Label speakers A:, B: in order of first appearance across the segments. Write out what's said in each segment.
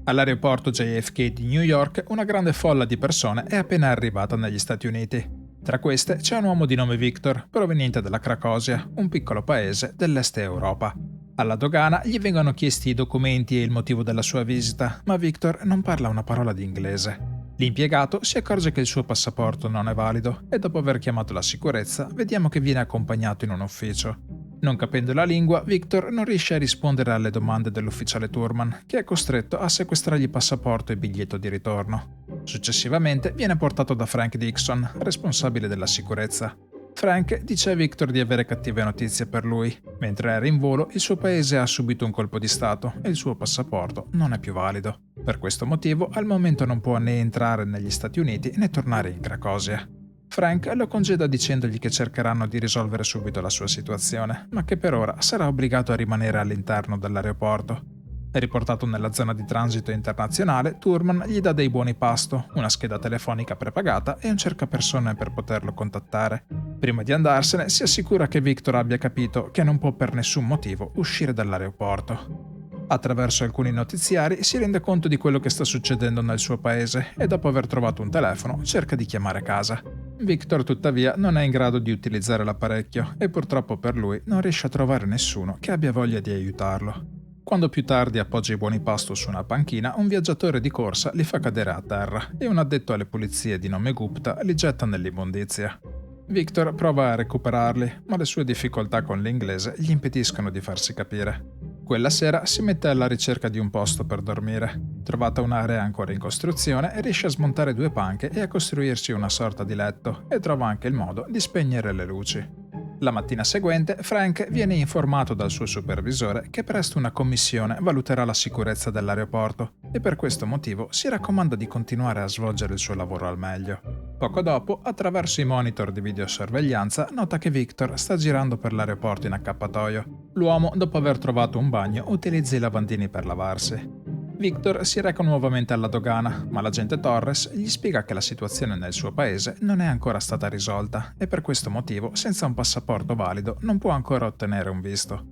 A: All'aeroporto JFK di New York una grande folla di persone è appena arrivata negli Stati Uniti. Tra queste c'è un uomo di nome Victor, proveniente dalla Cracovia, un piccolo paese dell'est Europa. Alla dogana gli vengono chiesti i documenti e il motivo della sua visita, ma Victor non parla una parola di inglese. L'impiegato si accorge che il suo passaporto non è valido e dopo aver chiamato la sicurezza vediamo che viene accompagnato in un ufficio. Non capendo la lingua, Victor non riesce a rispondere alle domande dell'ufficiale Thurman, che è costretto a sequestrargli passaporto e biglietto di ritorno. Successivamente viene portato da Frank Dixon, responsabile della sicurezza. Frank dice a Victor di avere cattive notizie per lui. Mentre era in volo, il suo paese ha subito un colpo di stato e il suo passaporto non è più valido. Per questo motivo, al momento non può né entrare negli Stati Uniti né tornare in Cracovia. Frank lo congeda dicendogli che cercheranno di risolvere subito la sua situazione, ma che per ora sarà obbligato a rimanere all'interno dell'aeroporto. Riportato nella zona di transito internazionale, Thurman gli dà dei buoni pasto, una scheda telefonica prepagata e un cercapersone per poterlo contattare. Prima di andarsene si assicura che Victor abbia capito che non può per nessun motivo uscire dall'aeroporto. Attraverso alcuni notiziari si rende conto di quello che sta succedendo nel suo paese e dopo aver trovato un telefono cerca di chiamare casa. Victor tuttavia non è in grado di utilizzare l'apparecchio e purtroppo per lui non riesce a trovare nessuno che abbia voglia di aiutarlo. Quando più tardi appoggia i buoni pasto su una panchina, un viaggiatore di corsa li fa cadere a terra e un addetto alle pulizie di nome Gupta li getta nell'immondizia. Victor prova a recuperarli, ma le sue difficoltà con l'inglese gli impediscono di farsi capire. Quella sera si mette alla ricerca di un posto per dormire. Trovata un'area ancora in costruzione, riesce a smontare 2 panche e a costruirsi una sorta di letto, e trova anche il modo di spegnere le luci. La mattina seguente, Frank viene informato dal suo supervisore che presto una commissione valuterà la sicurezza dell'aeroporto e per questo motivo si raccomanda di continuare a svolgere il suo lavoro al meglio. Poco dopo, attraverso i monitor di videosorveglianza, nota che Victor sta girando per l'aeroporto in accappatoio. L'uomo, dopo aver trovato un bagno, utilizza i lavandini per lavarsi. Victor si reca nuovamente alla dogana, ma l'agente Torres gli spiega che la situazione nel suo paese non è ancora stata risolta e per questo motivo, senza un passaporto valido, non può ancora ottenere un visto.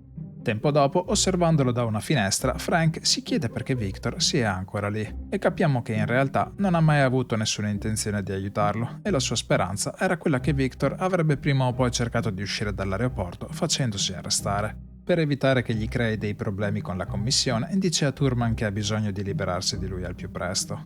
A: Tempo dopo, osservandolo da una finestra, Frank si chiede perché Victor sia ancora lì e capiamo che in realtà non ha mai avuto nessuna intenzione di aiutarlo e la sua speranza era quella che Victor avrebbe prima o poi cercato di uscire dall'aeroporto facendosi arrestare. Per evitare che gli crei dei problemi con la commissione, dice a Thurman che ha bisogno di liberarsi di lui al più presto.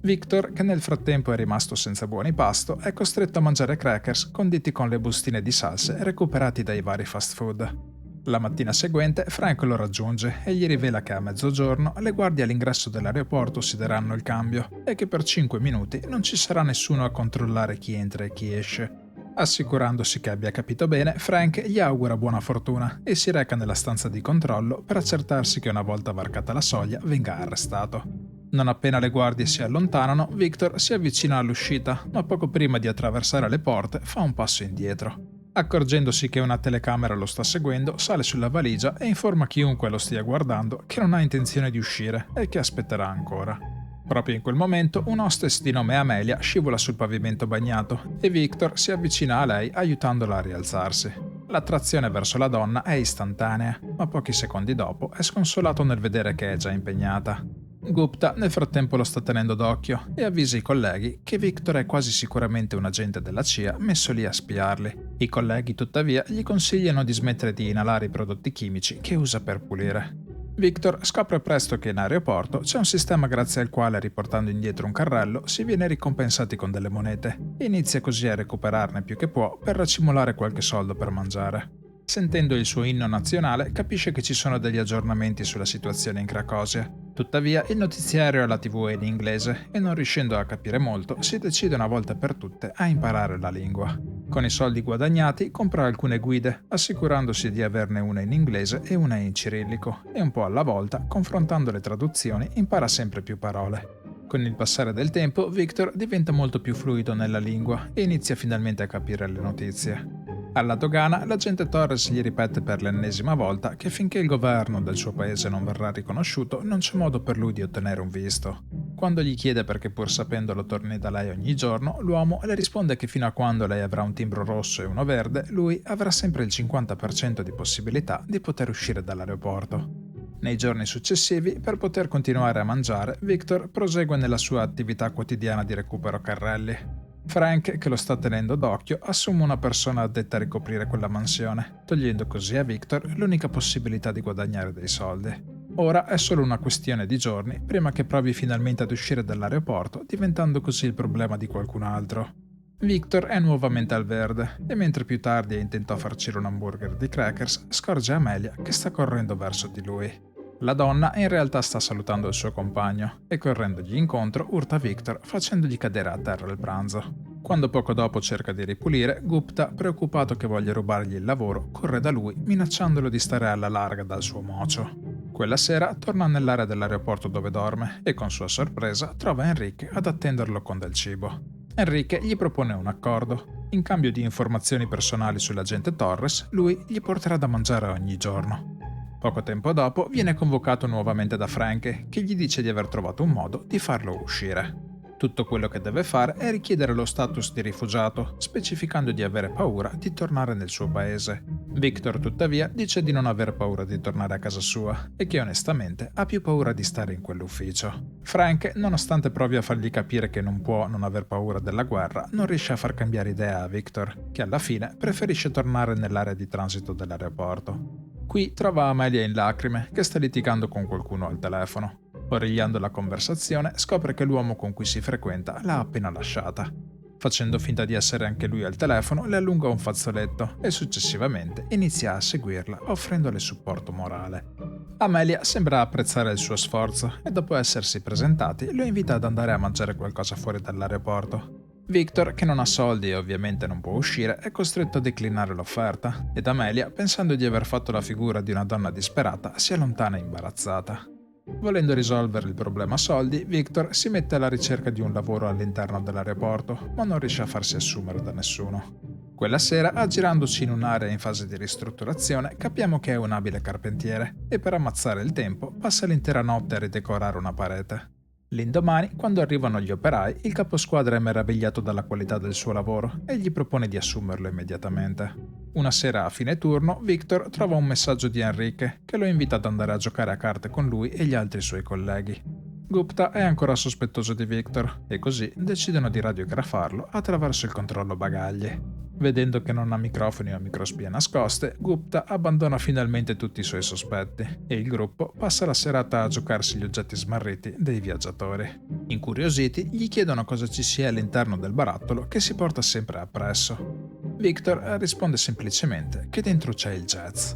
A: Victor, che nel frattempo è rimasto senza buoni pasto, è costretto a mangiare crackers conditi con le bustine di salse recuperati dai vari fast food. La mattina seguente Frank lo raggiunge e gli rivela che a mezzogiorno le guardie all'ingresso dell'aeroporto si daranno il cambio e che per 5 minuti non ci sarà nessuno a controllare chi entra e chi esce. Assicurandosi che abbia capito bene, Frank gli augura buona fortuna e si reca nella stanza di controllo per accertarsi che una volta varcata la soglia venga arrestato. Non appena le guardie si allontanano, Victor si avvicina all'uscita, ma poco prima di attraversare le porte fa un passo indietro. Accorgendosi che una telecamera lo sta seguendo, sale sulla valigia e informa chiunque lo stia guardando che non ha intenzione di uscire e che aspetterà ancora. Proprio in quel momento un hostess di nome Amelia scivola sul pavimento bagnato e Victor si avvicina a lei aiutandola a rialzarsi. L'attrazione verso la donna è istantanea, ma pochi secondi dopo è sconsolato nel vedere che è già impegnata. Gupta nel frattempo lo sta tenendo d'occhio e avvisa i colleghi che Victor è quasi sicuramente un agente della CIA messo lì a spiarli. I colleghi tuttavia gli consigliano di smettere di inalare i prodotti chimici che usa per pulire. Victor scopre presto che in aeroporto c'è un sistema grazie al quale, riportando indietro un carrello, si viene ricompensati con delle monete e inizia così a recuperarne più che può per racimolare qualche soldo per mangiare. Sentendo il suo inno nazionale, capisce che ci sono degli aggiornamenti sulla situazione in Cracovia. Tuttavia, il notiziario alla TV è in inglese e non riuscendo a capire molto, si decide una volta per tutte a imparare la lingua. Con i soldi guadagnati compra alcune guide, assicurandosi di averne una in inglese e una in cirillico, e un po' alla volta, confrontando le traduzioni, impara sempre più parole. Con il passare del tempo, Victor diventa molto più fluido nella lingua e inizia finalmente a capire le notizie. Alla dogana, l'agente Torres gli ripete per l'ennesima volta che finché il governo del suo paese non verrà riconosciuto, non c'è modo per lui di ottenere un visto. Quando gli chiede perché pur sapendolo torni da lei ogni giorno, l'uomo le risponde che fino a quando lei avrà un timbro rosso e uno verde, lui avrà sempre il 50% di possibilità di poter uscire dall'aeroporto. Nei giorni successivi, per poter continuare a mangiare, Victor prosegue nella sua attività quotidiana di recupero carrelli. Frank, che lo sta tenendo d'occhio, assume una persona addetta a ricoprire quella mansione, togliendo così a Victor l'unica possibilità di guadagnare dei soldi. Ora è solo una questione di giorni prima che provi finalmente ad uscire dall'aeroporto, diventando così il problema di qualcun altro. Victor è nuovamente al verde e mentre più tardi è intento a farcire un hamburger di crackers, scorge Amelia che sta correndo verso di lui. La donna in realtà sta salutando il suo compagno e correndogli incontro urta Victor facendogli cadere a terra il pranzo. Quando poco dopo cerca di ripulire, Gupta, preoccupato che voglia rubargli il lavoro, corre da lui minacciandolo di stare alla larga dal suo mocio. Quella sera torna nell'area dell'aeroporto dove dorme e con sua sorpresa trova Enrique ad attenderlo con del cibo. Enrique gli propone un accordo. In cambio di informazioni personali sull'agente Torres, lui gli porterà da mangiare ogni giorno. Poco tempo dopo viene convocato nuovamente da Frank, che gli dice di aver trovato un modo di farlo uscire. Tutto quello che deve fare è richiedere lo status di rifugiato, specificando di avere paura di tornare nel suo paese. Victor, tuttavia, dice di non aver paura di tornare a casa sua e che onestamente ha più paura di stare in quell'ufficio. Frank, nonostante provi a fargli capire che non può non aver paura della guerra, non riesce a far cambiare idea a Victor, che alla fine preferisce tornare nell'area di transito dell'aeroporto. Qui trova Amelia in lacrime, che sta litigando con qualcuno al telefono. Origliando la conversazione, scopre che l'uomo con cui si frequenta l'ha appena lasciata. Facendo finta di essere anche lui al telefono, le allunga un fazzoletto e successivamente inizia a seguirla, offrendole supporto morale. Amelia sembra apprezzare il suo sforzo e dopo essersi presentati lo invita ad andare a mangiare qualcosa fuori dall'aeroporto. Victor, che non ha soldi e ovviamente non può uscire, è costretto a declinare l'offerta ed Amelia, pensando di aver fatto la figura di una donna disperata, si allontana imbarazzata. Volendo risolvere il problema soldi, Victor si mette alla ricerca di un lavoro all'interno dell'aeroporto, ma non riesce a farsi assumere da nessuno. Quella sera, aggirandosi in un'area in fase di ristrutturazione, capiamo che è un abile carpentiere e per ammazzare il tempo passa l'intera notte a ridecorare una parete. L'indomani, quando arrivano gli operai, il caposquadra è meravigliato dalla qualità del suo lavoro e gli propone di assumerlo immediatamente. Una sera a fine turno, Victor trova un messaggio di Enrique che lo invita ad andare a giocare a carte con lui e gli altri suoi colleghi. Gupta è ancora sospettoso di Victor e così decidono di radiografarlo attraverso il controllo bagagli. Vedendo che non ha microfoni o microspie nascoste, Gupta abbandona finalmente tutti i suoi sospetti e il gruppo passa la serata a giocarsi gli oggetti smarriti dei viaggiatori. Incuriositi, gli chiedono cosa ci sia all'interno del barattolo che si porta sempre appresso. Victor risponde semplicemente che dentro c'è il jazz.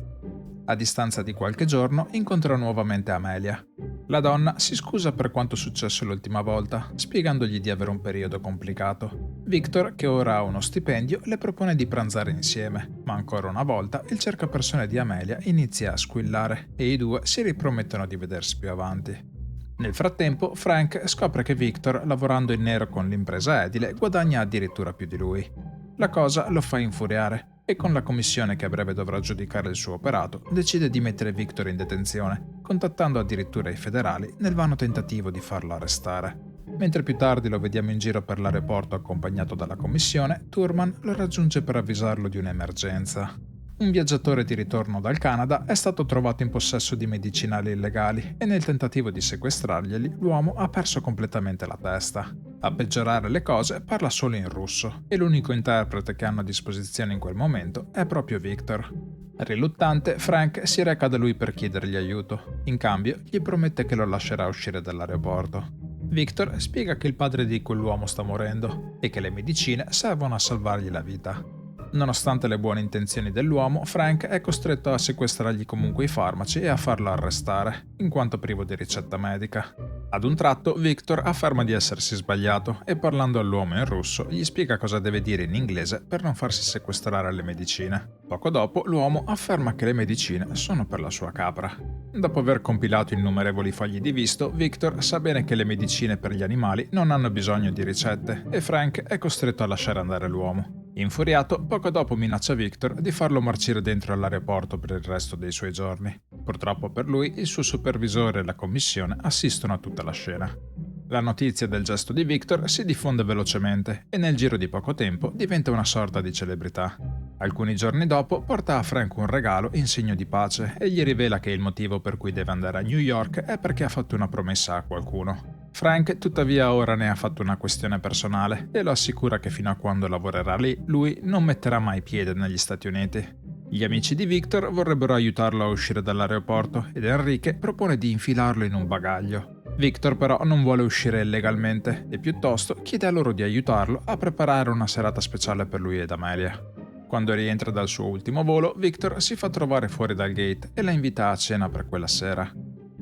A: A distanza di qualche giorno incontra nuovamente Amelia. La donna si scusa per quanto successo l'ultima volta, spiegandogli di avere un periodo complicato. Victor, che ora ha uno stipendio, le propone di pranzare insieme, ma ancora una volta il cercapersone di Amelia inizia a squillare e i due si ripromettono di vedersi più avanti. Nel frattempo, Frank scopre che Victor, lavorando in nero con l'impresa edile, guadagna addirittura più di lui. La cosa lo fa infuriare e con la commissione che a breve dovrà giudicare il suo operato, decide di mettere Victor in detenzione, contattando addirittura i federali nel vano tentativo di farlo arrestare. Mentre più tardi lo vediamo in giro per l'aeroporto accompagnato dalla commissione, Thurman lo raggiunge per avvisarlo di un'emergenza. Un viaggiatore di ritorno dal Canada è stato trovato in possesso di medicinali illegali e nel tentativo di sequestrarglieli l'uomo ha perso completamente la testa. A peggiorare le cose parla solo in russo e l'unico interprete che hanno a disposizione in quel momento è proprio Victor. Riluttante, Frank si reca da lui per chiedergli aiuto. In cambio, gli promette che lo lascerà uscire dall'aeroporto. Victor spiega che il padre di quell'uomo sta morendo e che le medicine servono a salvargli la vita. Nonostante le buone intenzioni dell'uomo, Frank è costretto a sequestrargli comunque i farmaci e a farlo arrestare, in quanto privo di ricetta medica. Ad un tratto, Victor afferma di essersi sbagliato e parlando all'uomo in russo gli spiega cosa deve dire in inglese per non farsi sequestrare le medicine. Poco dopo, l'uomo afferma che le medicine sono per la sua capra. Dopo aver compilato innumerevoli fogli di visto, Victor sa bene che le medicine per gli animali non hanno bisogno di ricette e Frank è costretto a lasciare andare l'uomo. Infuriato, poco dopo minaccia Victor di farlo marcire dentro all'aeroporto per il resto dei suoi giorni. Purtroppo per lui, il suo supervisore e la commissione assistono a tutta la scena. La notizia del gesto di Victor si diffonde velocemente e nel giro di poco tempo diventa una sorta di celebrità. Alcuni giorni dopo porta a Frank un regalo in segno di pace e gli rivela che il motivo per cui deve andare a New York è perché ha fatto una promessa a qualcuno. Frank tuttavia ora ne ha fatto una questione personale e lo assicura che fino a quando lavorerà lì lui non metterà mai piede negli Stati Uniti. Gli amici di Victor vorrebbero aiutarlo a uscire dall'aeroporto ed Enrique propone di infilarlo in un bagaglio. Victor però non vuole uscire illegalmente e piuttosto chiede a loro di aiutarlo a preparare una serata speciale per lui ed Amelia. Quando rientra dal suo ultimo volo, Victor si fa trovare fuori dal gate e la invita a cena per quella sera.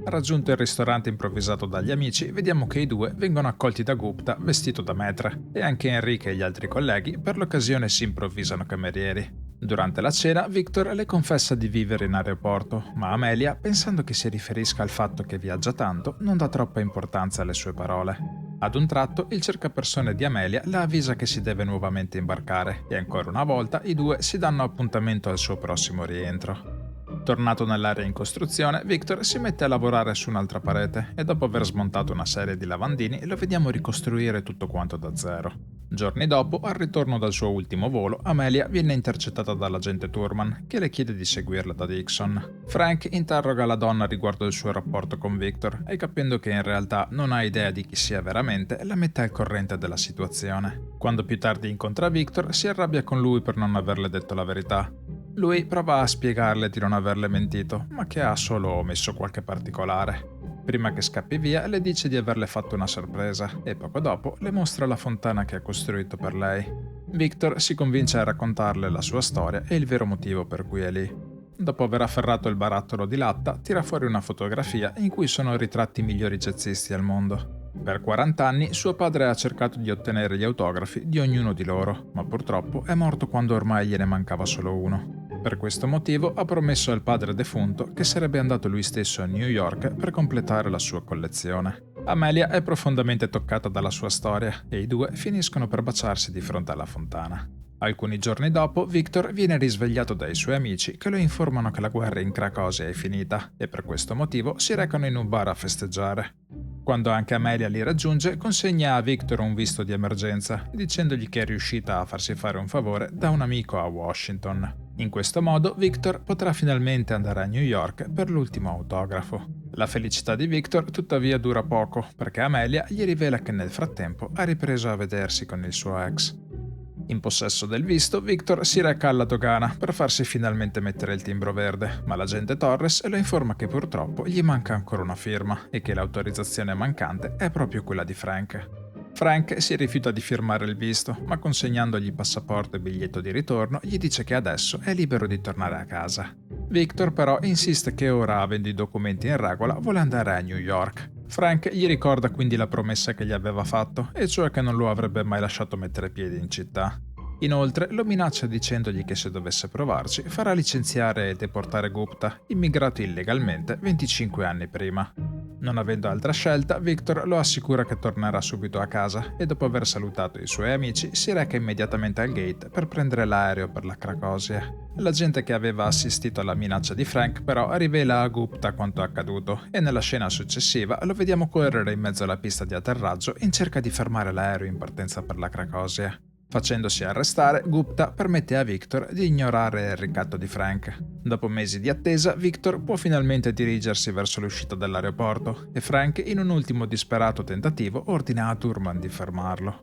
A: Raggiunto il ristorante improvvisato dagli amici, vediamo che i due vengono accolti da Gupta vestito da maître e anche Enrique e gli altri colleghi per l'occasione si improvvisano camerieri. Durante la cena, Victor le confessa di vivere in aeroporto, ma Amelia, pensando che si riferisca al fatto che viaggia tanto, non dà troppa importanza alle sue parole. Ad un tratto, il cercapersone di Amelia la avvisa che si deve nuovamente imbarcare e ancora una volta i due si danno appuntamento al suo prossimo rientro. Tornato nell'area in costruzione, Victor si mette a lavorare su un'altra parete e dopo aver smontato una serie di lavandini lo vediamo ricostruire tutto quanto da zero. Giorni dopo, al ritorno dal suo ultimo volo, Amelia viene intercettata dall'agente Thurman, che le chiede di seguirla da Dixon. Frank interroga la donna riguardo il suo rapporto con Victor e capendo che in realtà non ha idea di chi sia veramente, la mette al corrente della situazione. Quando più tardi incontra Victor, si arrabbia con lui per non averle detto la verità. Lui prova a spiegarle di non averle mentito, ma che ha solo omesso qualche particolare. Prima che scappi via, le dice di averle fatto una sorpresa e poco dopo le mostra la fontana che ha costruito per lei. Victor si convince a raccontarle la sua storia e il vero motivo per cui è lì. Dopo aver afferrato il barattolo di latta, tira fuori una fotografia in cui sono ritratti i migliori jazzisti al mondo. Per 40 anni suo padre ha cercato di ottenere gli autografi di ognuno di loro, ma purtroppo è morto quando ormai gliene mancava solo uno. Per questo motivo ha promesso al padre defunto che sarebbe andato lui stesso a New York per completare la sua collezione. Amelia è profondamente toccata dalla sua storia e i due finiscono per baciarsi di fronte alla fontana. Alcuni giorni dopo, Victor viene risvegliato dai suoi amici che lo informano che la guerra in Cracovia è finita e per questo motivo si recano in un bar a festeggiare. Quando anche Amelia li raggiunge, consegna a Victor un visto di emergenza, dicendogli che è riuscita a farsi fare un favore da un amico a Washington. In questo modo, Victor potrà finalmente andare a New York per l'ultimo autografo. La felicità di Victor tuttavia dura poco, perché Amelia gli rivela che nel frattempo ha ripreso a vedersi con il suo ex. In possesso del visto, Victor si reca alla dogana per farsi finalmente mettere il timbro verde, ma l'agente Torres lo informa che purtroppo gli manca ancora una firma e che l'autorizzazione mancante è proprio quella di Frank. Frank si rifiuta di firmare il visto, ma consegnandogli passaporto e biglietto di ritorno gli dice che adesso è libero di tornare a casa. Victor però insiste che ora, avendo i documenti in regola, vuole andare a New York. Frank gli ricorda quindi la promessa che gli aveva fatto, e cioè che non lo avrebbe mai lasciato mettere piedi in città. Inoltre lo minaccia dicendogli che se dovesse provarci farà licenziare e deportare Gupta, immigrato illegalmente 25 anni prima. Non avendo altra scelta, Victor lo assicura che tornerà subito a casa e dopo aver salutato i suoi amici si reca immediatamente al gate per prendere l'aereo per la Cracovia. L'agente che aveva assistito alla minaccia di Frank però rivela a Gupta quanto accaduto e nella scena successiva lo vediamo correre in mezzo alla pista di atterraggio in cerca di fermare l'aereo in partenza per la Cracovia. Facendosi arrestare, Gupta permette a Victor di ignorare il ricatto di Frank. Dopo mesi di attesa, Victor può finalmente dirigersi verso l'uscita dell'aeroporto e Frank, in un ultimo disperato tentativo, ordina a Thurman di fermarlo.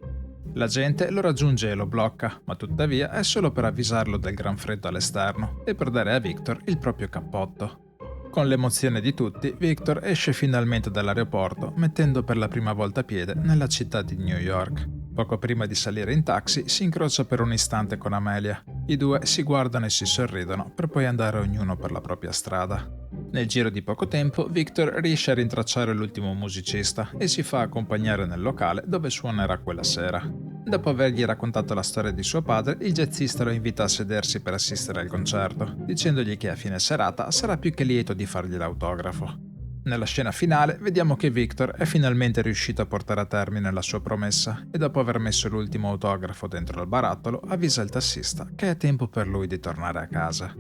A: L'agente lo raggiunge e lo blocca, ma tuttavia è solo per avvisarlo del gran freddo all'esterno e per dare a Victor il proprio cappotto. Con l'emozione di tutti, Victor esce finalmente dall'aeroporto, mettendo per la prima volta piede nella città di New York. Poco prima di salire in taxi, si incrocia per un istante con Amelia. I due si guardano e si sorridono, per poi andare ognuno per la propria strada. Nel giro di poco tempo, Victor riesce a rintracciare l'ultimo musicista e si fa accompagnare nel locale dove suonerà quella sera. Dopo avergli raccontato la storia di suo padre, il jazzista lo invita a sedersi per assistere al concerto, dicendogli che a fine serata sarà più che lieto di fargli l'autografo. Nella scena finale vediamo che Victor è finalmente riuscito a portare a termine la sua promessa e dopo aver messo l'ultimo autografo dentro il barattolo avvisa il tassista che è tempo per lui di tornare a casa.